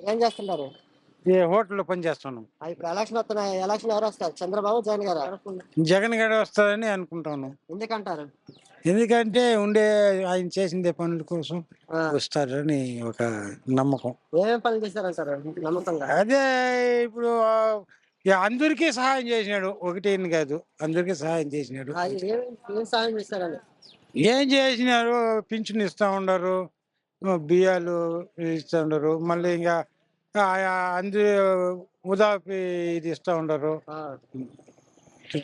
ఏం చేస్తుంటారు? ఈ హోటల్లో పనిచేస్తున్నాం. ఇప్పుడు ఎలక్షన్ వస్తున్నాయి. ఎలక్షన్ ఎవరు వస్తారు? చంద్రబాబు, జగన్ గారా? జగన్ గారు వస్తారని అనుకుంటాను. ఎందుకంటారు? ఎందుకంటే ఆయన చేసిందే పనుల కోసం ఆ, వస్తారని ఒక నమ్మకం. ఏమేం పనులు చేశారంటారు నమ్మకంగా? అదే ఇప్పుడు అందరికీ సహాయం చేసినాడు. ఒకటేని కాదు, అందరికీ సహాయం చేసినాడు. ఏం ఏం సాయం చేశారని? ఏం చేసినారు? పింఛన్ ఇస్తా ఉండరు, బియ్యాలు ఇస్తా ఉండరు, మళ్ళీ ఇంకా అందరూ ఉదాపి ఇది ఇస్తా ఉండరు. ఆ,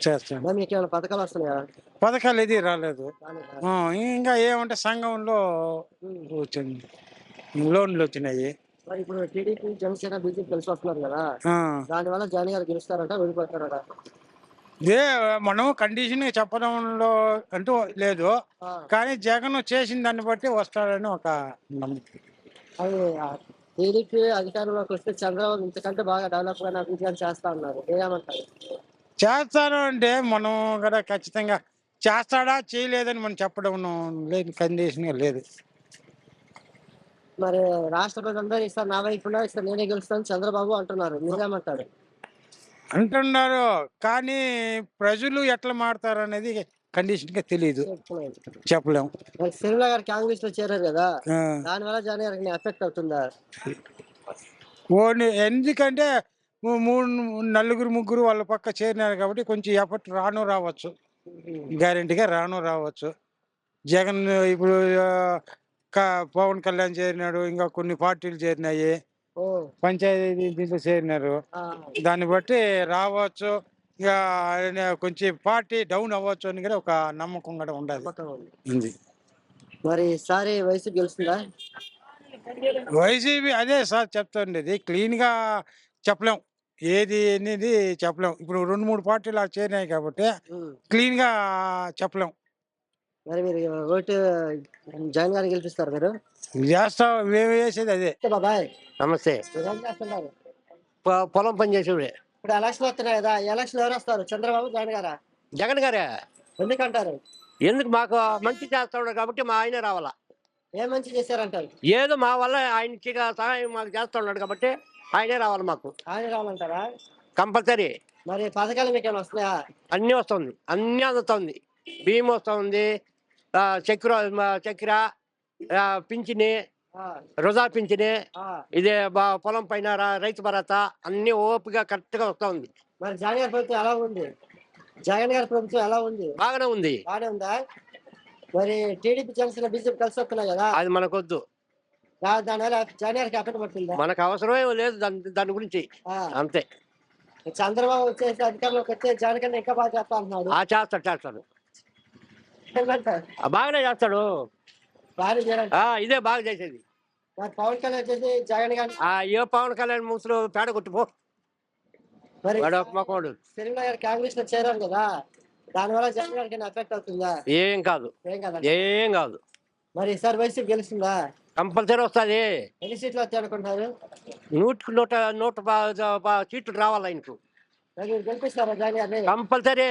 చేస్తాను. మరి మీకు ఏమైనా పథకాలు వస్తున్నాయా? పథకాలు ఏది రాలేదు. రాలేదా? ఇంకా ఏమంటే సంఘంలో వచ్చింది, లోన్లు వచ్చినాయి. మరి ఇప్పుడు టీడీపీ, జనసేన, బీజేపీ కలిసి వస్తున్నారు కదా, ఆ, దానివల్ల జగన్ గారు గెలుస్తారంట, ఓడిపోతారట? ఇదే మనం కండిషన్ చెప్పడంలో అంటూ లేదు, ఆ, కానీ జగన్ చేసిన దాన్ని బట్టి వస్తాడని ఒక నమ్మకం. అది టీడీపీ అధికారంలోకి వస్తే చంద్రబాబు ఇంతకంటే బాగా డెవలప్ గా అభివృద్ధి చేస్తా ఉన్నారు. ఏమంటారు? చేస్తాను అంటే మనం కూడా ఖచ్చితంగా చేస్తాడా చేయలేదని మనం చెప్పడం లేదు, కండిషన్ లేదు. మరి రాష్ట్ర ప్రజలందరూ ఇస్తారు, నా వైపున ఇస్తారు, నేనే గెలుస్తాను చంద్రబాబు అంటున్నారు. నిజేమంటారు? అంటున్నారు, కానీ ప్రజలు ఎట్లా మారుతారు అనేది కండిషన్గా తెలియదు, చెప్పలేము. మరి సిరిమల గారు కాంగ్రెస్ లో చేరారు కదా, ఆ, దానివల్ల జగన్ గారికి ఎఫెక్ట్ అవుతుందా? ఎందుకంటే మూడు నలుగురు ముగ్గురు వాళ్ళ పక్క చేరినారు కాబట్టి కొంచెం ఎఫర్ట్ రావచ్చు, గ్యారెంటీగా రావచ్చు. జగన్ ఇప్పుడు పవన్ కళ్యాణ్ చేరినాడు, ఇంకా కొన్ని పార్టీలు చేరినాయి, ఓ, పంచాయతీ దీంట్లో చేరినారు. ఆ, దాన్ని బట్టి రావచ్చు, ఇక కొంచెం పార్టీ డౌన్ అవ్వచ్చు అని కూడా ఒక నమ్మకం కూడా ఉండాలి. నమ్మకం ఉంది. ఉంది. మరి ఈసారి వైసీపీ గెలుస్తుందా? వైసీపీ అదే సార్ చెప్తుండేది, క్లీన్గా చెప్పలేం, ఏది అనేది చెప్పలేం. ఇప్పుడు 2-3 పార్టీలు అలా చేరినాయి కాబట్టి క్లీన్గా చెప్పలేం. మరి మీరు ఓటు జగన్ గారిని గెలిపిస్తారు మీరు? చేస్తాం, మేము వేసేది అదే. బాబాయ్ నమస్తే. మీరేం చేస్తున్నారు? పొలం పని చేసేవాడే. ఇప్పుడు ఎలక్షన్ వస్తున్నాయి కదా, ఎలక్షన్ ఎవరు వస్తారు? చంద్రబాబు, జగన్ గారా? జగన్ గారే. ఎందుకంటారు? ఎందుకు? మాకు మంచి చేస్తున్నాడు కాబట్టి మా ఆయనే రావాలా. ఏం మంచి చేశారంటారు? ఏదో మా వల్ల ఆయనకి సహాయం మాకు చేస్తున్నాడు కాబట్టి ఆయనే రావాలి మాకు. ఆయన రావాలంటారా? కంపల్సరీ. మరి పథకాలు మీకు ఏమైనా వస్తున్నాయా? అన్నీ వస్తుంది, అన్నీ అందుతుంది. బియ్యం వస్తుంది, చక్కెర, పింఛని, ఆ, రుజా పింఛని, ఆ. ఇదే పొలం పైన రైతు భరోసా అన్నీ ఓపిగా కరెక్ట్గా వస్తుంది. మరి జగన్ గారి ప్రభుత్వం ఎలా ఉంది? జగన్ గారి ప్రభుత్వం ఎలా ఉంది? బాగానే ఉంది. బాగానే ఉందా? మరి టీడీపీ, జనసేన, బీజేపీ కలిసి వస్తున్నాయి కదా, అది మనకొద్దు, దానివల్ల జగన్ గారికి ఎక్కడ పడుతుందా? మనకు అవసరమే లేదు దాని గురించి. ఆ, అంతే. చంద్రబాబు వచ్చేసి అధికారంలోకి వచ్చే జగన్ కన్నా ఇంకా బాగా చేస్తా అంటున్నాడు. చేస్తాడు, ఏమంటారు? బాగానే చేస్తాడు. బాగానే చేయాలంట. ఇదే బాగా చేసేది. మరి పవన్ కళ్యాణ్ వచ్చేసి జగన్ గారిని ఏ పవన్ కళ్యాణ్ ముసులు పేడ కొట్టిపో, మరి వాడు ఒక మొక్కడు. సిరిమల గారు కాంగ్రెస్ లో చేరారు కదా, దానివల్ల జగన్ గారికి ఎఫెక్ట్ అవుతుందా? ఏం కాదు, ఏం కదా. ఏం కాదు. మరి ఈసారి వైసీపీ గెలుస్తుందా? కంపల్సరీ వస్తుంది. ఎన్ని సీట్లు వస్తాయి అనుకుంటున్నారు? 100 సీట్లు రావాలి ఆయనకు. మరి మీరు గెలిపిస్తారా జగన్ గారిని? కంపల్సరీ.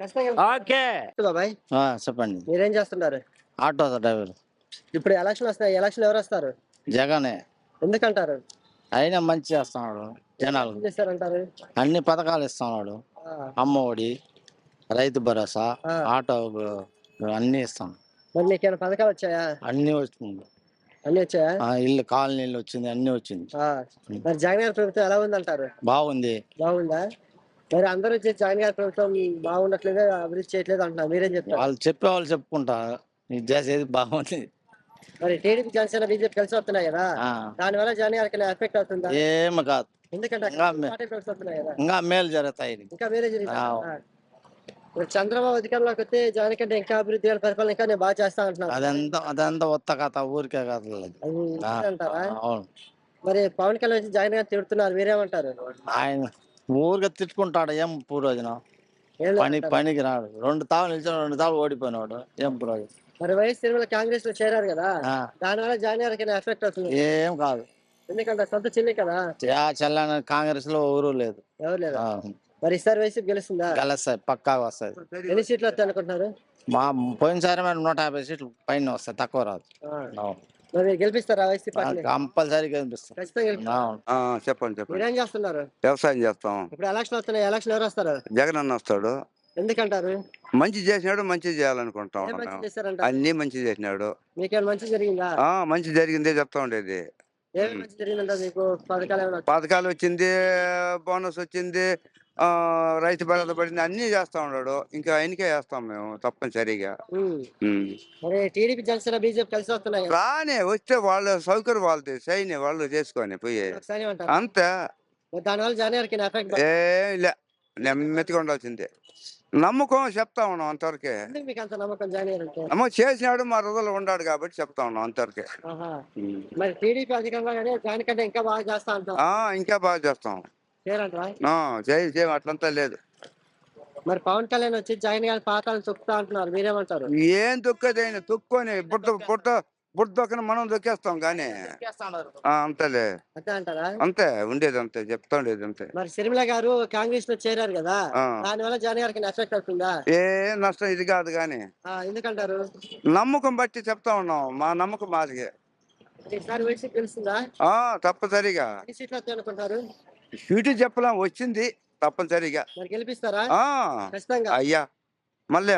ఖచ్చితంగా. ఓకే బాబాయ్ చెప్పండి. మీరేం చేస్తున్నారు? Auto driver. ఇప్పుడు ఎలక్షన్ వస్తాయి, ఎలక్షన్ ఎవరు వస్తారు? జగనే. ఎందుకంటారు? అయినా మంచి చేస్తున్నాడు, జనాలు ఏం చేస్తారంటారు? అన్ని పథకాలు ఇస్తున్నాడు. అమ్మఒడి, రైతు భరోసా, ఆటో అన్ని ఇస్తాం. మరి మీకు ఏమైనా పథకాలు వచ్చాయా? అన్ని వస్తుంది. అన్ని వచ్చాయా? ఇల్లు కాలనీలు వచ్చింది, అన్ని వచ్చింది. మరి జగన్ గారి ప్రభుత్వం ఎలా ఉందంటారు? బాగుంది. బాగుందా? మరి అందరూ వచ్చి జగన్ గారి ప్రభుత్వం బాగుండట్లేదు, అభివృద్ధి చేయట్లేదు అంటున్నారు, మీరేం చెప్తారు? వాళ్ళు చెప్పేవాళ్ళు చెప్పుకుంటారు, ఇది చేసేది బాగుంది. మరి టీడీపీ, జనసేన, బీజేపీ కలిసి వస్తున్నాయి కదా, దానివల్ల జగన్ గారికి ఎఫెక్ట్ అవుతుందా? ఏమి కాదు, ఎందుకంటే ఇంకా మేలు జరుగుతాయి. ఇంకా వేరే జరిగింది. చంద్రబాబు అధికారంలోకి వస్తే జగన్ కంటే ఇంకా అభివృద్ధి పరిపాలన ఇంకా నేను బాగా చేస్తా అంటున్నాను. అదంతా ఒత్త కథ, ఊరికే కథ. అంటారా? మరి పవన్ కళ్యాణ్ వచ్చి జగన్ గారు తిడుతున్నారు, మీరేమంటారు? ఆయన ఊరికే తిట్టుకుంటాడు, ఏం ప్రయోజనం? పనికి రాడు. 2 తావు నిలిచిన 2 తావు ఓడిపోయినాడు, ఏం ప్రయోజనం? మరి వైఎస్ తిరుమల కాంగ్రెస్ లో చేరారు కదా, దానివల్ల జగన్ గారికి ఎఫెక్ట్ అవుతుంది? ఏం కాదు, ఎందుకంటే సొంత చెల్లి కదా. చెల్లని కాంగ్రెస్ లో ఎవరు లేదు. ఎవరు లేదు. మరి ఈసారి వైసీపీ గెలుస్తుందా? గెలుస్తాయి, పక్కాగా వస్తుంది. ఎన్ని సీట్లు వస్తాయి అనుకుంటున్నారు? పోయినసారి 150 సీట్లు పైన వస్తాయి, తక్కువ రాదు. మరి గెలిపిస్తారా వైసీపీ పార్టీని? కంపల్సరీగా కనిపిస్తాం. ఖచ్చితంగా గెలిపిస్తారా? చెప్పండి చెప్పండి. మీరేం చేస్తున్నారు? వ్యవసాయం చేస్తాం. ఇప్పుడు ఎలక్షన్ వస్తున్నాయి, ఎలక్షన్ ఎవరు వస్తారు? జగన్ అన్న వస్తాడు. ఎందుకంటారు? మంచి చేసినాడు, మంచి చేయాలనుకుంటాం. ఏం మంచి చేశారంట? అన్ని మంచి చేసినాడు. మీకేమైనా మంచి జరిగిందా? మంచి జరిగిందే చెప్తా ఉండేది. ఏమి మంచి జరిగిందంట మీకు? పథకాలు ఏమైనా? పథకాలు వచ్చింది, బోనస్ వచ్చింది, రైతు భరోసా పడింది, అన్ని చేస్తా ఉన్నాడు. ఇంకా ఆయనకే వేస్తాం మేము తప్పనిసరిగా. మరి టీడీపీ జనసేన బీజేపీ కలిసి వస్తున్నాయి కదా? రానే వస్తే వాళ్ళ సౌకర్యం వాళ్ళది, సైన్ వాళ్ళు చేసుకొని పోయే ఒకసారి ఏమంటారు? అంతే. మరి దానివల్ల జనానికి ఎఫెక్ట్ లే, నెమ్మదిగా ఉండాల్సిందే. నమ్మకం చెప్తా ఉన్నాం అంతవరకే. ఎందుకు మీకు అంత నమ్మకం జాయిన్ నమ్మకం చేసినాడు, మా హృదయలో ఉన్నాడు కాబట్టి చెప్తా ఉన్నాం అంతవరకే. మరి టీడీపీ అధికంగా కానీ దానికంటే ఇంకా బాగా చేస్తా అంటారు. ఇంకా బాగా చేస్తాం. చేయరంటారా? చేయ అట్లంతా లేదు. మరి పవన్ కళ్యాణ్ వచ్చి జగన్ గారి పాతాలను తొక్కుతా అంటున్నారు, మీరేమంటారు? ఏం తొక్కేది, ఆయన తొక్కొని బుట్ట దొక్కని మనం దొక్కేస్తాం కానీ అంతేలే. అంతే అంటారా? అంతే ఉండేది, అంతే చెప్తా ఉండేది అంతే. మరి షర్మిల గారు కాంగ్రెస్ లో చేరారు కదా, దానివల్ల జగన్ గారికి ఎఫెక్ట్ అవుతుందా? ఏ నష్టం ఇది కాదు కానీ. ఎందుకంటారు? నమ్మకం బట్టి చెప్తా ఉన్నాం, మా నమ్మకం మాది. ఈసారి వైసీపీ తెలుస్తుందా? తప్పనిసరిగా. ఎన్ని సీట్లు వస్తాయి అనుకుంటారు? సీటు చెప్పలేం, వచ్చింది తప్పనిసరిగా. మరి గెలిపిస్తారా? ఖచ్చితంగా. అయ్యా మళ్ళీ